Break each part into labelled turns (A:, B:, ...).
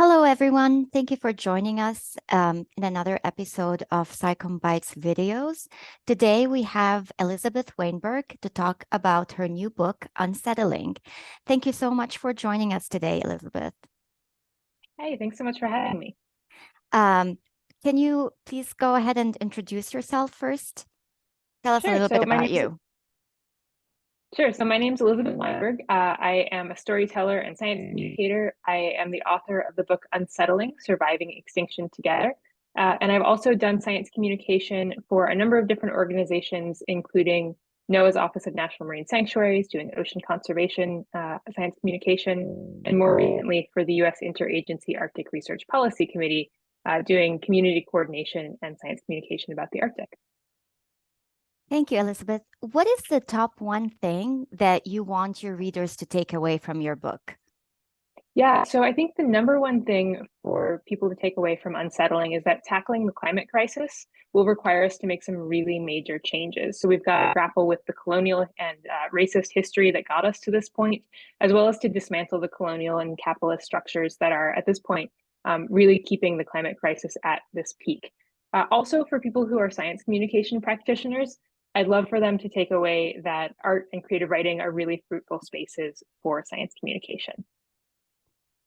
A: Hello, everyone. Thank you for joining us in another episode of Psychombytes videos. Today, we have Elizabeth Weinberg to talk about her new book, Unsettling. Thank you so much for joining us today, Elizabeth.
B: Hey, thanks so much for having me.
A: Um, can you please go ahead and introduce yourself first? Tell us a
B: Sure.
A: little bit
B: So my
A: about
B: name's
A: you.
B: sure. So my name's Elizabeth Weinberg. I am a storyteller and science communicator. I am the author of the book Unsettling: Surviving Extinction Together. And I've also done science communication for a number of different organizations, including NOAA's Office of National Marine Sanctuaries, doing ocean conservation science communication, and more recently for the U.S. Interagency Arctic Research Policy Committee, doing community coordination and science communication about the Arctic.
A: Thank you, Elizabeth. What is the top one thing that you want your readers to take away from your book?
B: Yeah, so I think the number one thing for people to take away from Unsettling is that tackling the climate crisis will require us to make some really major changes. So we've got to grapple with the colonial and racist history that got us to this point, as well as to dismantle the colonial and capitalist structures that are at this point really keeping the climate crisis at this peak. Also, for people who are science communication practitioners, I'd love for them to take away that art and creative writing are really fruitful spaces for science communication.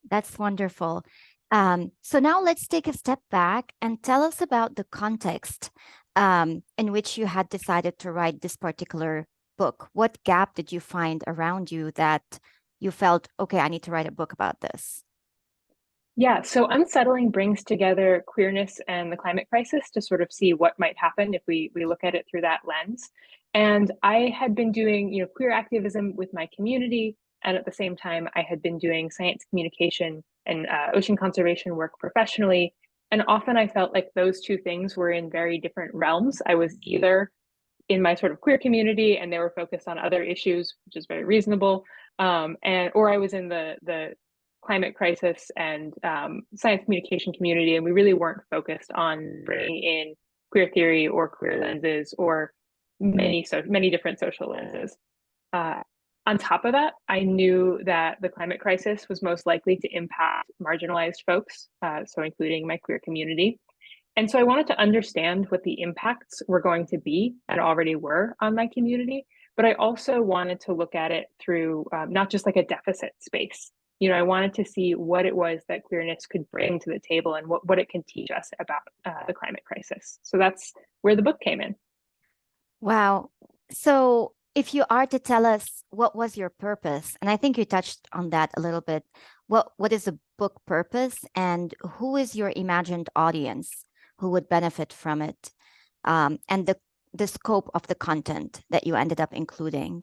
A: That's wonderful. So now let's take a step back and tell us about the context in which you had decided to write this particular book. What gap did you find around you that you felt, okay, I need to write a book about this?
B: Yeah, so Unsettling brings together queerness and the climate crisis to sort of see what might happen if we look at it through that lens. And I had been doing, queer activism with my community, and at the same time, I had been doing science communication and ocean conservation work professionally. And often I felt like those two things were in very different realms. I was either in my sort of queer community and they were focused on other issues, which is very reasonable, and or I was in the climate crisis and science communication community, and we really weren't focused on bringing in queer theory or queer lenses or many different social lenses. Uh, on top of that, I knew that the climate crisis was most likely to impact marginalized folks, so including my queer community. And so I wanted to understand what the impacts were going to be and already were on my community. But I also wanted to look at it through not just like a deficit space. I wanted to see what it was that queerness could bring to the table and what it can teach us about the climate crisis. So that's where the book came in.
A: Wow. So if you are to tell us what was your purpose, and I think you touched on that a little bit, what is the book purpose and who is your imagined audience who would benefit from it? And the scope of the content that you ended up including.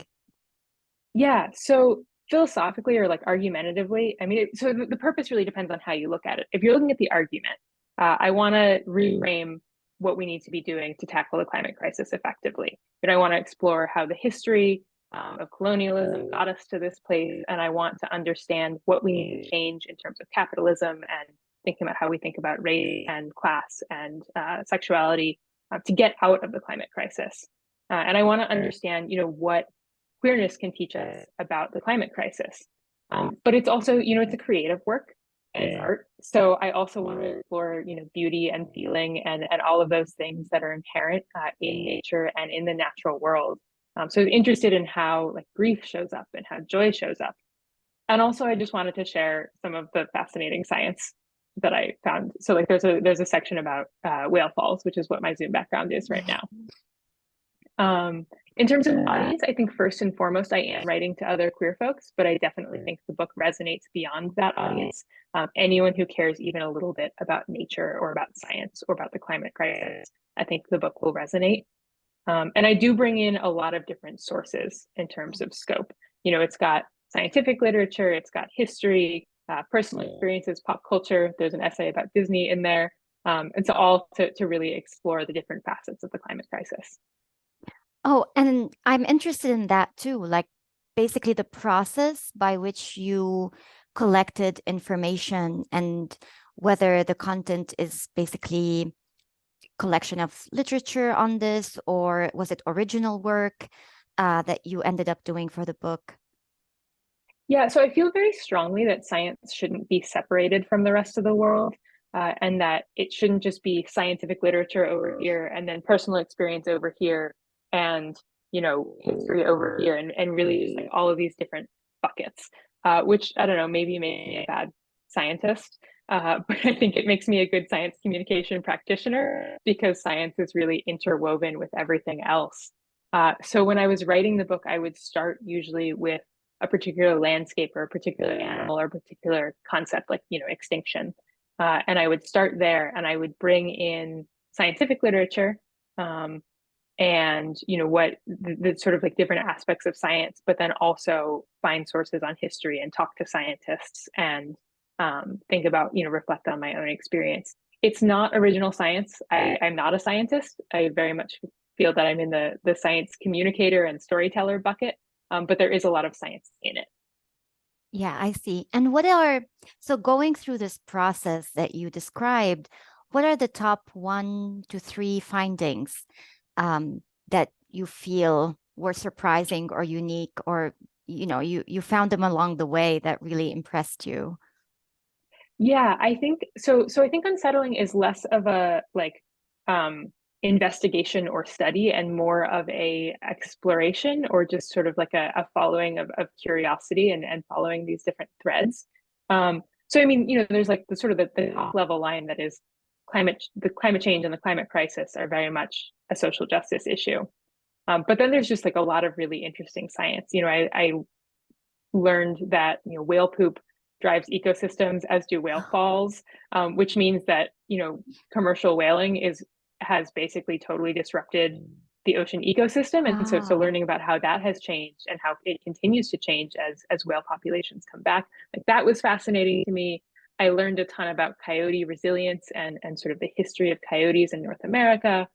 B: Yeah. So philosophically or like argumentatively, I mean, so the purpose really depends on how you look at it. If you're looking at the argument, I want to reframe what we need to be doing to tackle the climate crisis effectively. And I want to explore how the history of colonialism got us to this place. And I want to understand what we need to change in terms of capitalism and thinking about how we think about race and class and sexuality to get out of the climate crisis. And I want to understand, what queerness can teach us about the climate crisis. But it's also, it's a creative work and it's art. So I also want to explore, beauty and feeling and all of those things that are inherent in nature and in the natural world. So I'm interested in how like grief shows up and how joy shows up. And also I just wanted to share some of the fascinating science that I found. So like there's a section about whale falls, which is what my Zoom background is right now. In terms of audience, I think first and foremost, I am writing to other queer folks, but I definitely think the book resonates beyond that audience. Anyone who cares even a little bit about nature or about science or about the climate crisis, I think the book will resonate. And I do bring in a lot of different sources in terms of scope. It's got scientific literature, it's got history, personal experiences, pop culture. There's an essay about Disney in there. And so all to really explore the different facets of the climate crisis.
A: Oh, and I'm interested in that too, like basically the process by which you collected information and whether the content is basically collection of literature on this or was it original work that you ended up doing for the book?
B: Yeah, so I feel very strongly that science shouldn't be separated from the rest of the world, and that it shouldn't just be scientific literature over here and then personal experience over here and, history over here and really just like all of these different buckets, which I don't know, maybe makes me a bad scientist, but I think it makes me a good science communication practitioner because science is really interwoven with everything else. So when I was writing the book, I would start usually with a particular landscape or a particular animal or a particular concept, like, extinction. And I would start there and I would bring in scientific literature, and, what the sort of like different aspects of science, but then also find sources on history and talk to scientists and think about, reflect on my own experience. It's not original science. I'm not a scientist. I very much feel that I'm in the science communicator and storyteller bucket, but there is a lot of science in it.
A: Yeah, I see. And so going through this process that you described, what are the top 1 to 3 findings that you feel were surprising or unique, or you found them along the way that really impressed you?
B: Yeah, I think so. So I think unsettling is less of a like investigation or study and more of a exploration or just sort of like a following of curiosity and following these different threads. So I mean, there's like the sort of the top level line that is the climate change and the climate crisis are very much a social justice issue. But then there's just like a lot of really interesting science. I learned that whale poop drives ecosystems, as do whale falls, which means that commercial whaling has basically totally disrupted the ocean ecosystem, and so
A: Wow.
B: learning about how that has changed and how it continues to change as whale populations come back, like that was fascinating to me. I learned a ton about coyote resilience and sort of the history of coyotes in North America.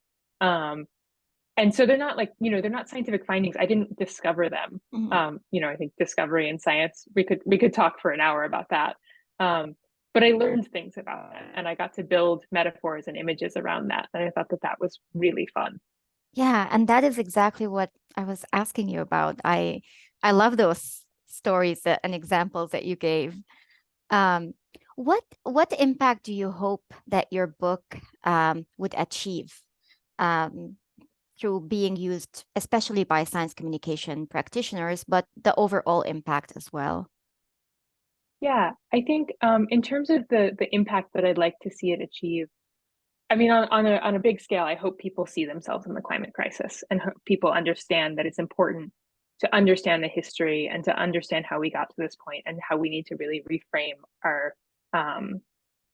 B: And so they're not like, they're not scientific findings. I didn't discover them.
A: Mhm.
B: I think discovery in science, we could talk for an hour about that. But I learned things about it and I got to build metaphors and images around that. And I thought that that was really fun.
A: Yeah, and that is exactly what I was asking you about. I love those stories and examples that you gave. Um, what impact do you hope that your book would achieve um, through being used, especially by science communication practitioners, but the overall impact as well?
B: Yeah, I think in terms of the impact that I'd like to see it achieve, I mean, on a big scale, I hope people see themselves in the climate crisis and hope people understand that it's important to understand the history and to understand how we got to this point and how we need to really reframe our um,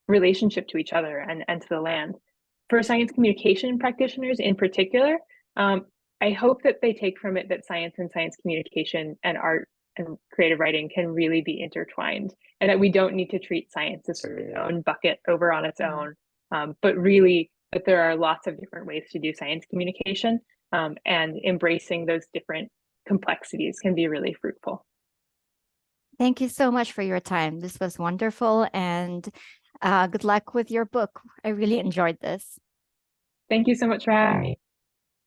B: relationship to each other and to the land. For science communication practitioners in particular, I hope that they take from it that science and science communication and art and creative writing can really be intertwined, and that we don't need to treat science as sort of its own bucket over on its
A: Mhm.
B: own, but really that there are lots of different ways to do science communication, and embracing those different complexities can be really fruitful.
A: Thank you so much for your time. This was wonderful, and good luck with your book. I really enjoyed this.
B: Thank you so much for having me.